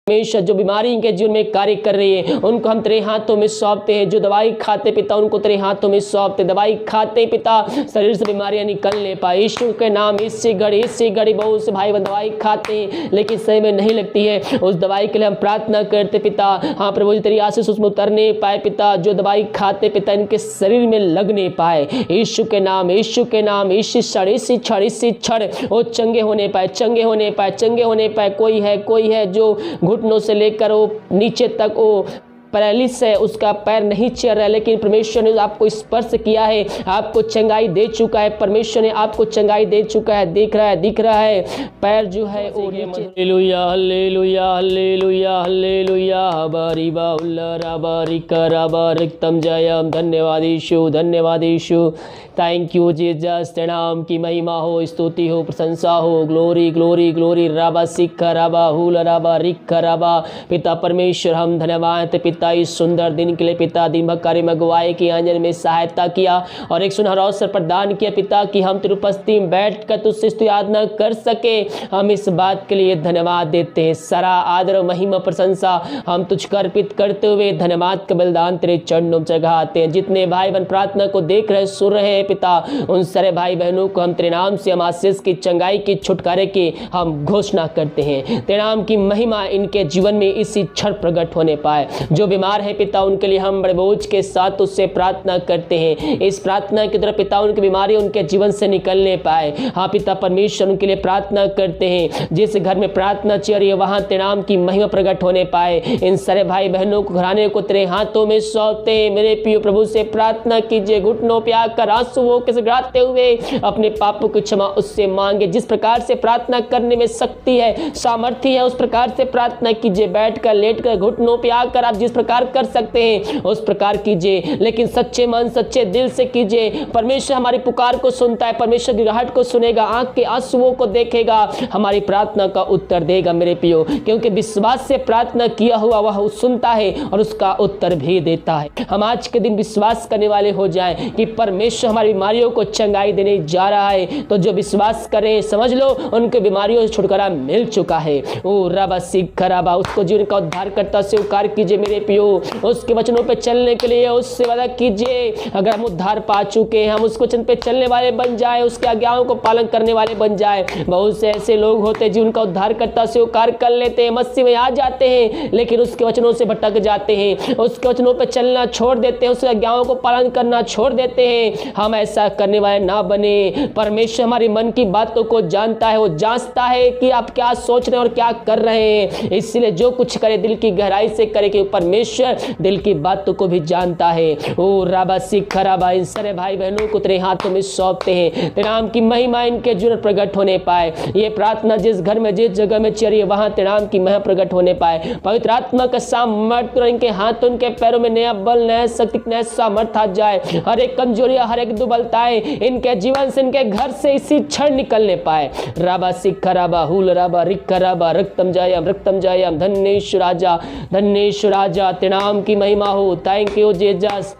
परमेश्वर जो बीमारी इनके जीवन में कार्य कर रही है उनको हम तेरे हाथों में सौंपते हैं। जो दवाई खाते पिता उनको तेरे हाथों में सौंपते, दवाई खाते पिता शरीर से बीमारियां निकल नहीं पाए यीशु के नाम। इससे घड़ी बहुत से भाई दवाई खाते हैं लेकिन सही में नहीं लगती है, उस दवाई के लिए हम प्रार्थना करते पिता। हाँ प्रभु जी तेरी आशीष उसमें उतर नहीं पाए पिता, जो दवाई खाते पिता इनके शरीर में लग नहीं पाए यीशु के नाम, यीशु के नाम। इसी क्षण वो चंगे होने पाए, चंगे होने पाए, चंगे होने पाए। कोई है जो घुटनों से लेकर वो नीचे तक वो पैरालिसिस है, उसका पैर नहीं चल रहा है, लेकिन परमेश्वर ने आपको स्पर्श किया है, आपको चंगाई दे चुका है। परमेश्वर ने आपको चंगाई दे चुका है, दिख रहा है पैर जो है वो नीचे। हालेलुया हालेलुया हालेलुया हालेलुया बारिबा उल्लरा बारिकरा बारिकतम जयम। धन्यवाद यीशु, धन्यवाद यीशु। Thank you Jesus. नाम की महिमा हो, स्तुति हो, प्रशंसा हो, ग्लोरी ग्लोरी ग्लोरी। राबा सिक्का राबा हुल राबा रिक्का राबा। पिता परमेश्वर हम धन्यवाद पिता इस सुंदर दिन के लिए पिता। दिन भर कार्य में अगुवाई की, आंजन में सहायता किया और एक सुनहरा अवसर प्रदान किया पिता कि हम तेरी उपस्थिति में बैठ कर तुझसे स्तुति आराधना कर सके। हम इस बात के लिए धन्यवाद देते हैं। सारा आदर महिमा प्रशंसा हम तुझको अर्पित करते हुए धन्यवाद का बलिदान तेरे चरणों में चढ़ाते हैं। जितने भाई बहन प्रार्थना को देख रहे सुन रहे हैं पिता, उन सारे भाई बहनों को हम तेरे नाम से हम आशीष की, चंगाई की, छुटकारे की हम घोषणा करते हैं। तेरे नाम की महिमा इनके जीवन में इसी क्षण प्रकट होने पाए। जो बीमार है पिता उनके लिए हम बड़े बोझ के साथ उससे प्रार्थना करते हैं। इस प्रार्थना की तरफ पिता उनकी बीमारी उनके जीवन से निकलने पाए। हाँ पिता परमेश्वर उनके लिए प्रार्थना करते हैं। जिस घर में प्रार्थना चल रही है वहां तेरे नाम की महिमा प्रकट होने पाए। इन सारे भाई बहनों को, घराने को तेरे हाथों में सौंपते हैं। मेरे प्रिय प्रभु से प्रार्थना कीजिए, घुटनों पे आकर आंसुओं के गिराते हुए अपने पापों की क्षमा उससे मांगे। जिस प्रकार से प्रार्थना करने में शक्ति है, सामर्थ्य है, उस प्रकार से प्रार्थना कीजिए। बैठकर, लेटकर, घुटनों पे आकर आप जिस प्रकार कर सकते हैं उस प्रकार कीजिए, लेकिन सच्चे मन सच्चे दिल से कीजिए। परमेश्वर हमारी पुकार को सुनता है, परमेश्वर गिराहट को सुनेगा, आंख के आंसुओं को देखेगा, हमारी प्रार्थना का उत्तर देगा मेरे प्रियो। क्योंकि विश्वास से प्रार्थना किया हुआ वह सुनता है और उसका उत्तर भी देता है। हम आज के दिन विश्वास करने वाले हो जाएं कि परमेश्वर हमारी बीमारियों को चंगाई देने जा रहा है। तो जो विश्वास करें समझ लो उनके बीमारियों से छुटकारा मिल चुका है। ओ रबा सिख रबा, उसको जीवन का उद्धार करता स्वीकार कीजिए मेरे प्रियो। उसके वचनों पे चलने के लिए उससे वादा कीजिए। अगर हम उद्धार पा चुके हैं, हम उसके वचन पे चलने वाले बन जाए, उसके आज्ञाओं को पालन करने वाले बन जाए। बहुत से ऐसे लोग होते हैं जिनका उद्धार करता स्वीकार कर लेते हैं, मसीह में आ जाते हैं, लेकिन उसके वचनों से भटक जाते हैं, उसके वचनों पे चलना छोड़ देते हैं, उसके आज्ञाओं को पालन करना छोड़ देते हैं। हम ऐसा करने वाले ना बने। परमेश्वर हमारे मन की बातों को जानता है, वो जांचता है कि आप क्या सोच रहे हैं और क्या कर रहे हैं। इसलिए जो कुछ करे दिल की गहराई से करे, कि परमेश्वर दिल की बातों को भी जानता है। ओ राबा सिख राबा, इन सारे भाई बहनों को तेरे हाथों में सौंपते हैं। तेरे नाम की महिमा इनके जीवन प्रकट होने पाए। ये प्रार्थना जिस घर में जिस जगह में चल रही है वहां तेरे नाम की महिमा प्रकट होने पाए। पवित्र आत्मा का सामर्थ्य इनके हाथों उनके पैरों में नया बल, नया शक्ति, नया सामर्थ्य आ जाए। हर एक कमजोरियां, हर एक दुर्बलताएं इनके जीवन से, इनके घर से इसी क्षण निकलने पाए। राबा सिख राबा हुल राबा रिक्का राबा रक्तम जयम। धन्येश्वर राजा, धन्येश्वर राजा, तेरे नाम की महिमा हो। Thank you Jesus.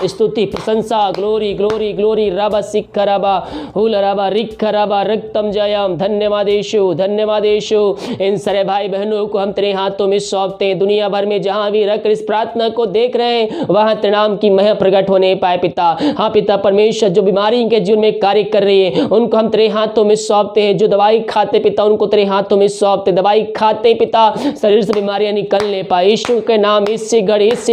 स्तुति प्रशंसा ग्लोरी ग्लोरी ग्लोरी। रबा सिख रबा हुल रबा रिक्का रबा रक्तम जयम। धन्यवाद यीशु, धन्यवाद यीशु। इन सारे भाई बहनों को हम तेरे हाथों में सौंपते हैं। दुनिया भर में जहां भी रख इस प्रार्थना को देख रहे हैं वहां तेरे नाम की महिमा प्रकट होने पाए पिता। हाँ पिता परमेश्वर जो बीमारी इनके जीवन में कार्य कर रही है उनको हम तेरे हाथों में सौंपते हैं। जो दवाई खाते पिता उनको तेरे हाथों में सौंपते, दवाई खाते पिता शरीर से बीमारियां निकल नहीं पाए यीशु के नाम। इससे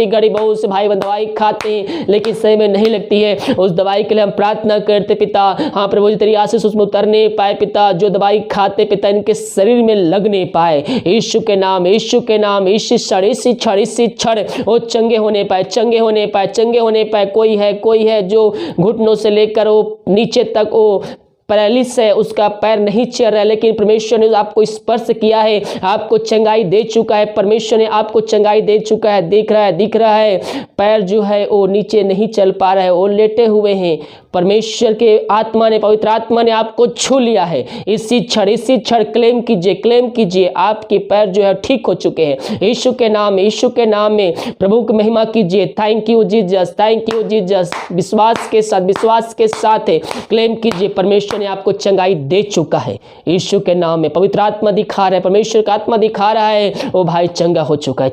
घड़ी बहुत से भाई दवाई खाते हैं लेकिन सही में नहीं लगती है, उस दवाई के लिए हम प्रार्थना करते पिता। हाँ प्रभु जी तेरी आशीष उसमें उतर नहीं पाए पिता। जो दवाई खाते पिता इनके शरीर में लग नहीं पाए यीशु के नाम, यीशु के नाम। इसी क्षण वो चंगे होने पाए, चंगे होने पाए, चंगे होने पाए। कोई है जो घुटनों से लेकर वो नीचे तक वो पैरालिसिस है, उसका पैर नहीं चल रहा है, लेकिन परमेश्वर ने आपको स्पर्श किया है, आपको चंगाई दे चुका है। परमेश्वर ने आपको चंगाई दे चुका है, दिख रहा है पैर जो है वो नीचे नहीं चल पा रहा है, वो लेटे हुए हैं। परमेश्वर के आत्मा ने, पवित्र आत्मा ने आपको छू लिया है। इसी क्षण क्लेम कीजिए आपके पैर जो है ठीक हो चुके हैं यीशु के नाम में प्रभु की महिमा कीजिए। Thank you Jesus. विश्वास के साथ क्लेम कीजिए, परमेश्वर ने आपको चंगाई दे चुका है यीशु के नाम में। पवित्र आत्मा दिखा रहा है, परमेश्वर का आत्मा दिखा रहा है, वो भाई चंगा हो चुका है।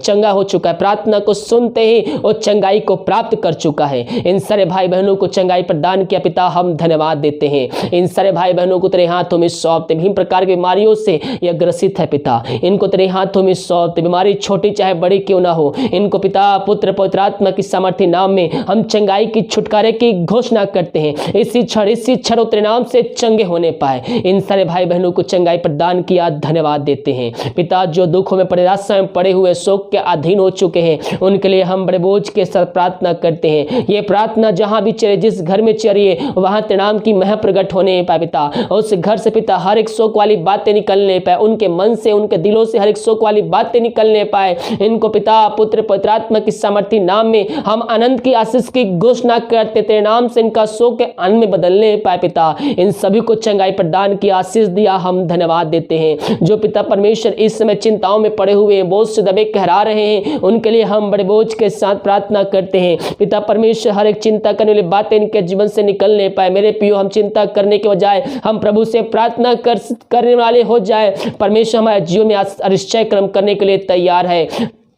प्रार्थना को सुनते ही वो चंगाई को प्राप्त कर चुका है। इन सारे भाई बहनों को चंगाई प्रदान किया पिता, हम धन्यवाद देते हैं। इन सारे भाई बहनों को तेरे हाथों में सौंपते, विभिन्न प्रकार की बीमारियों से यह ग्रसित है पिता, इनको तेरे हाथों में सौंपते। बीमारी छोटी चाहे बड़ी क्यों ना हो, इनको पिता पुत्र पवित्र आत्मा की सामर्थ्य नाम में हम चंगाई की, छुटकारे की घोषणा करते हैं। इसी क्षण तेरे नाम से चंगे होने पाए। इन सारे भाई बहनों को चंगाई प्रदान किया, धन्यवाद देते हैं पिता। जो दुखों में पड़े, रास्ते में पड़े हुए, शोक के अधीन हो चुके हैं, उनके लिए हम बड़े बोझ के साथ प्रार्थना करते हैं। ये प्रार्थना जहां भी चले, जिस घर में चलिए, वहां तेरे नाम की मह प्रकट होने पाए पिता। उस घर से पिता हर एक शोक वाली बातें निकलने पाए, उनके मन से, उनके दिलों से हर एक शोक वाली बातें निकलने पाए। इनको पिता पुत्र पवित्र आत्मा की सामर्थ्य नाम में हम अनंत की आशीष की घोषणा करते, तेरे नाम से इनका शोक के अन्न में बदलने पाए पिता। इन सभी को चंगाई प्रदान की आशीष दिया, हम धन्यवाद देते हैं। जो पिता परमेश्वर इस समय चिंताओं में पड़े हुए हैं, बोझ से दबे कहरा रहे हैं, उनके लिए हम बड़े बोझ के साथ प्रार्थना करते हैं पिता परमेश्वर। हर एक चिंता करने वाली बातें इनके जीवन से निकलने पाए। मेरे प्रियो, हम चिंता करने के बजाय हम प्रभु से प्रार्थना करने वाले हो जाए। परमेश्वर हमारे जीवन में आश्चर्य कर्म करने के लिए तैयार है।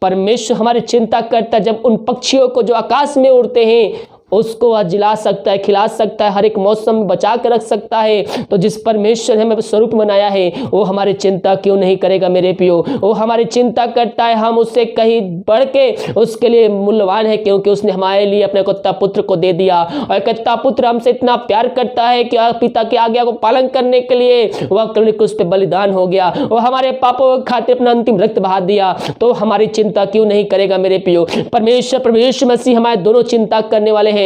परमेश्वर हमारी चिंता करता है। जब उन पक्षियों को जो आकाश में उड़ते हैं उसको वह जिला सकता है, खिला सकता है, हर एक मौसम में बचा कर रख सकता है, तो जिस परमेश्वर ने हमें स्वरूप बनाया है वो हमारी चिंता क्यों नहीं करेगा मेरे प्रियो। वो हमारी चिंता करता है, हम उससे कहीं बढ़ के उसके लिए मूल्यवान है, क्योंकि उसने हमारे लिए अपने एकलौता पुत्र को दे दिया। और एकलौता पुत्र हमसे इतना प्यार करता है कि पिता की आज्ञा को पालन करने के लिए वह क्रूस पे बलिदान हो गया, वो हमारे पापों के खातिर अपना अंतिम रक्त बहा दिया, तो हमारी चिंता क्यों नहीं करेगा मेरे प्रियो। परमेश्वर मसीह हमारे दोनों चिंता करने वाले हैं।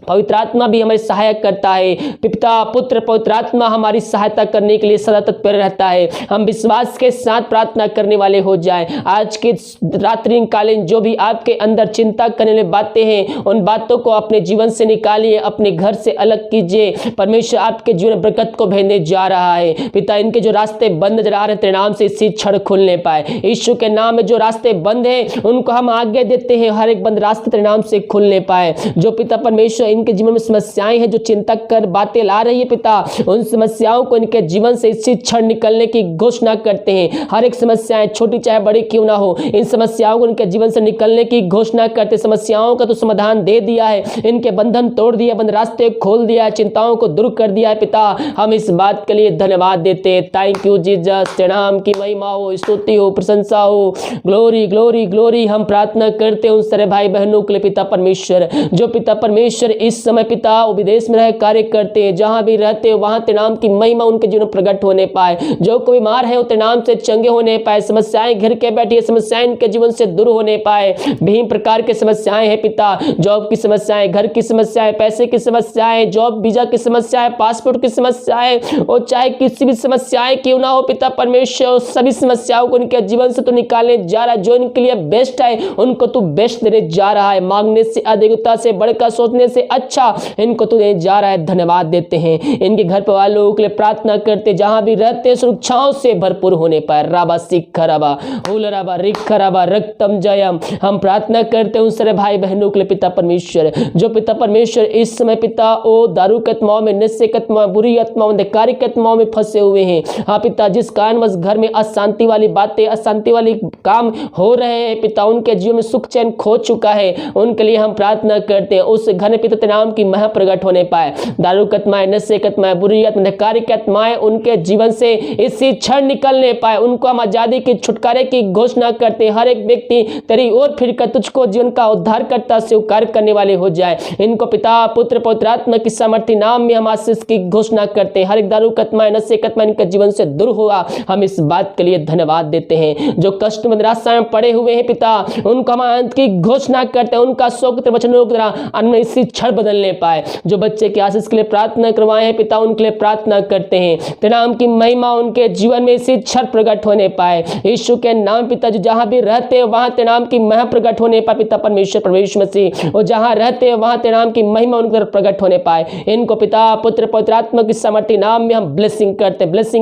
पवित्र आत्मा भी हमारी सहायक करता है। पिता पुत्र पवित्र आत्मा हमारी सहायता करने के लिए सदा तत्पर रहता है। हम विश्वास के साथ प्रार्थना करने वाले हो जाएं। आज के रात्रि कालीन जो भी आपके अंदर चिंता करने वाली बातें हैं, उन बातों को अपने जीवन से निकालिए, अपने घर से अलग कीजिए। परमेश्वर आपके जीवन में बरकत को भेजने जा रहा है। पिता, इनके जो रास्ते बंद नजर आ रहे तेरे नाम से इसी क्षण खुलने पाए। यीशु के नाम में जो रास्ते बंद हैं उनको हम आगे देते हैं, हर एक बंद रास्ते तेरे नाम से खुलने पाए। जो पिता परमेश्वर इनके जीवन में समस्याएं हैं, जो चिंता कर बातें ला रही है पिता, उन समस्याओं को इनके जीवन से इसी क्षण निकलने की घोषणा करते हैं। हर एक समस्याएं छोटी चाहे बड़ी क्यों ना हो, इन समस्याओं को इनके जीवन से निकलने की घोषणा करते। समस्याओं का तो समाधान दे दिया है, इनके बंधन तोड़ दिया, बंद रास्ते खोल दिया है, चिंताओं को दूर कर दिया है पिता। हम इस बात के लिए धन्यवाद देते हैं। Thank you Jesus. तेरे नाम की महिमा हो, स्तुति हो, प्रशंसा हो, ग्लोरी ग्लोरी ग्लोरी। हम प्रार्थना करते हैं उन सारे भाई बहनों के लिए पिता परमेश्वर, जो पिता परमेश्वर इस समय पिता वो विदेश में रह कार्य करते हैं, जहां भी रहते हैं वहां तेरे नाम की महिमा उनके जीवन में प्रकट होने पाए। जो कोई बीमार है वो तेरे नाम से चंगे होने पाए। समस्याएं घर के बैठी है, समस्याएं इनके जीवन से दूर होने पाए। विभिन्न प्रकार की समस्याएं हैं पिता, जॉब की समस्याएं, घर की समस्याएं, पैसे की समस्याएं, जॉब वीजा की समस्याएं, पासपोर्ट की समस्याएं, और चाहे किसी भी समस्याएं क्यों ना हो पिता परमेश्वर, सभी समस्याओं को इनके जीवन से तो निकालने जा रहा है। जो इनके लिए बेस्ट है उनको तू बेस्ट देने जा रहा है। मांगने से अधिकता से बढ़कर सोचने से अच्छा इनको तो देने जा रहा है। धन्यवाद देते हैं। इनके घर पर वालों के लिए प्रार्थना करते, जहां भी रहते सुरक्षाओं से भरपूर होने पर राबा सिखराबा हुलराबा रिखराबा रक्तम जयम। हम प्रार्थना करते हैं उन सारे भाई बहनों के लिए पिता परमेश्वर, जो पिता परमेश्वर इस समय पिता ओ दारू के आत्माओं में, नशे के आत्माओं, बुरी आत्माओं, अंधकारिक आत्माओं में फंसे हुए हैं। हाँ पिता, जिस कारणवश घर में अशांति वाली बातें, अशांति वाली काम हो रहे हैं पिता, उनके जीवन में सुख चैन खो चुका है, उनके लिए हम प्रार्थना करते हैं उस घर में पिता नाम की मह प्रकट होने पाए। दारू की आत्माएं, नशे की आत्माएं, बुरी अंधकारिक आत्माएं उनके जीवन से इसी क्षण निकलने पाए। उनको हम आजादी की, छुटकारे की घोषणा करते हैं। हर एक व्यक्ति तेरी ओर फिरकर तुझको जीवन का उद्धार करता स्वीकार करने वाले हो जाए। इनको पिता पुत्र पवित्र आत्मा की सामर्थ्य नाम में हम आशीष की घोषणा करते हैं। हर एक दारू की आत्माएं, नशे की आत्माएं इनके जीवन से दूर हुआ, हम इस बात के लिए धन्यवाद देते हैं। जो कष्ट में निराशा में पड़े हुए हैं पिता, उनको हम अंत की घोषणा करते हैं। उनका शोक वचनों की तरह इसी क्षण घर बदलने पाए। जो बच्चे के आशीष के लिए प्रार्थना करवाए हैं पिता, उनके लिए प्रार्थना करते हैं, तेरे नाम की महिमा उनके जीवन में इसी क्षण प्रकट होने पाए यीशु के नाम। पिता, जो जहां भी रहते हैं वहां तेरे नाम की महिमा प्रकट होने पाए पिता परमेश्वर प्रभु यीशु मसीह, और जहां रहते हैं वहां तेरे नाम की महिमा उनके तरफ प्रकट होने पाए। इनको पिता पुत्र पवित्र आत्मा की सामर्थ्य नाम में हम ब्लेसिंग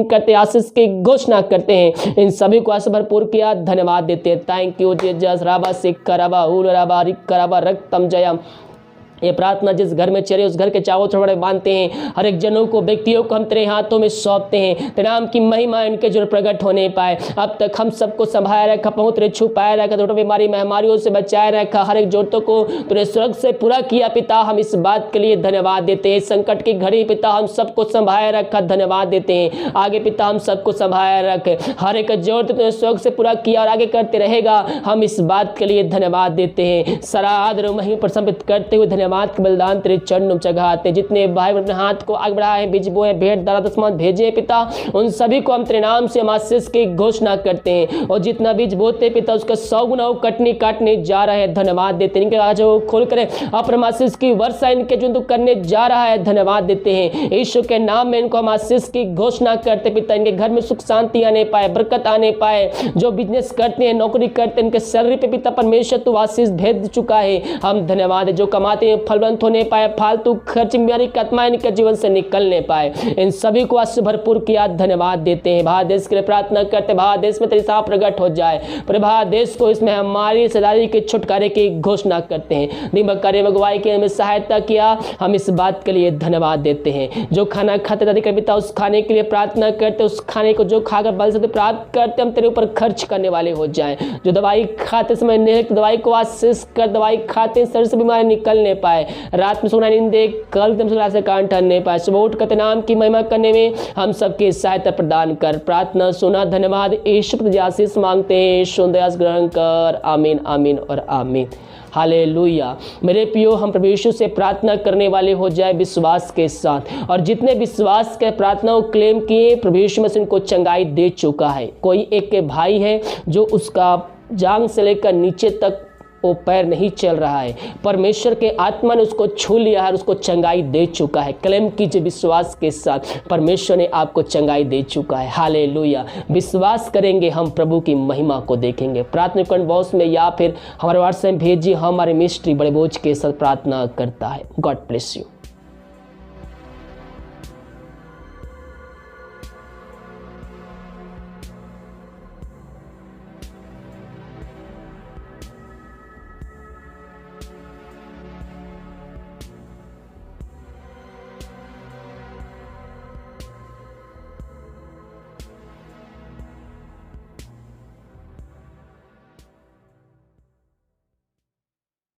करते आशीष की घोषणा करते हैं। इन सभी को आशीष भरपूर किया, धन्यवाद देते हैं। Thank you Jesus. राबा सिक कराबा उल राबा रिक कराबा रक्तम जयम। ये प्रार्थना जिस घर में चले उस घर के चारों तरफ बांधते हैं। हर एक जनों को, व्यक्तियों को हम तेरे हाथों में सौंपते हैं। तेरे नाम की महिमा इनके जो प्रकट होने पाए। अब तक हम सबको संभाया रखा, पहुँच छुपाया रखा, थोड़ा बीमारी महामारियों से बचाए रखा, हर एक जरूरतों को तूने स्वर्ग से पूरा किया पिता। हम इस बात के लिए धन्यवाद देते हैं। संकट की घड़ी पिता हम सबको संभाया रखा, धन्यवाद देते हैं। आगे पिता हम सबको संभाया रख, हर एक जरूरत तूने स्वर्ग से पूरा किया और आगे करते रहेगा। हम इस बात के लिए धन्यवाद देते हैं। सारा आदर वहीं पर समर्पित करते हुए धन्यवाद के बलिदान तेरे चरणों में चढ़ाते। जितने भाई अपने हाथ को आगे बढ़ाए, बीज बोए, भेंट दारा दशमांश भेजे पिता, उन सभी को हम तेरे नाम से हम आशीष की घोषणा करते हैं। और जितना बीज बोते पिता उसका 100 गुना कटनी काटने जा रहा है, धन्यवाद देते हैं। इनके आज खोल कर अपने आशीष की वर्षा इनके जो करने जा रहा है, धन्यवाद देते हैं। यीशु के नाम में इनको हम आशीष की घोषणा करते पिता। इनके घर में सुख शांति आने पाए, बरकत आने पाए। जो बिजनेस करते हैं, नौकरी करते हैं, इनके सैलरी पे पिता परमेश्वर तू आशीष भेज चुका है, हम धन्यवाद है। जो कमाते हैं फलवंत होने पाए, फालतू खर्च बीमारी की आत्मा इनके जीवन से निकलने पाए। इन सभी को आज भरपूर किया, धन्यवाद देते हैं। भारत देश के लिए प्रार्थना करते, भारत देश में तेरी साफ प्रकट हो जाए। पर भारत देश को इसमें हमारी सदाई के छुटकारे की घोषणा करते हैं। दिमाग कार्य में अगुवाई की हमें सहायता किया, हम इस बात के लिए धन्यवाद देते हैं। जो खाना खाते दादी के पिता उस खाने के लिए प्रार्थना करते, उस खाने को जो खाकर बल से प्राप्त करते हम तेरे ऊपर खर्च करने वाले हो जाएं। जो दवाई खाते समय निःशुल्क दवाई को आशीष कर, दवाई खाते शरीर से बीमारी निकलने पाए। रात में सोना नींद देख कल से कान ठहरने पाए। सुबह उठ कर नाम की महिमा करने में हम सबकी सहायता प्रदान कर। प्रार्थना सुना, धन्यवाद यीशु प्रति आशीष मांगते हैं। यीशु दया ग्रहण कर, आमीन आमीन और आमीन। हालेलुया। मेरे प्रियो, हम प्रभु यीशु से प्रार्थना करने वाले हो जाए विश्वास के साथ। और जितने विश्वास के प्रार्थनाओं क्लेम किए, प्रभु यीशु मसीह उनको चंगाई दे चुका है। कोई एक के भाई है जो उसका जांघ से लेकर नीचे तक वो पैर नहीं चल रहा है, परमेश्वर के आत्मा ने उसको छू लिया है और उसको चंगाई दे चुका है। क्लेम कीजिए विश्वास के साथ, परमेश्वर ने आपको चंगाई दे चुका है। हालेलुया। विश्वास करेंगे हम प्रभु की महिमा को देखेंगे। प्रार्थना कमेंट बॉक्स में या फिर हमारे व्हाट्सएप भेजिए, हमारे मिस्ट्री बड़े बोझ के साथ प्रार्थना करता है। God bless you.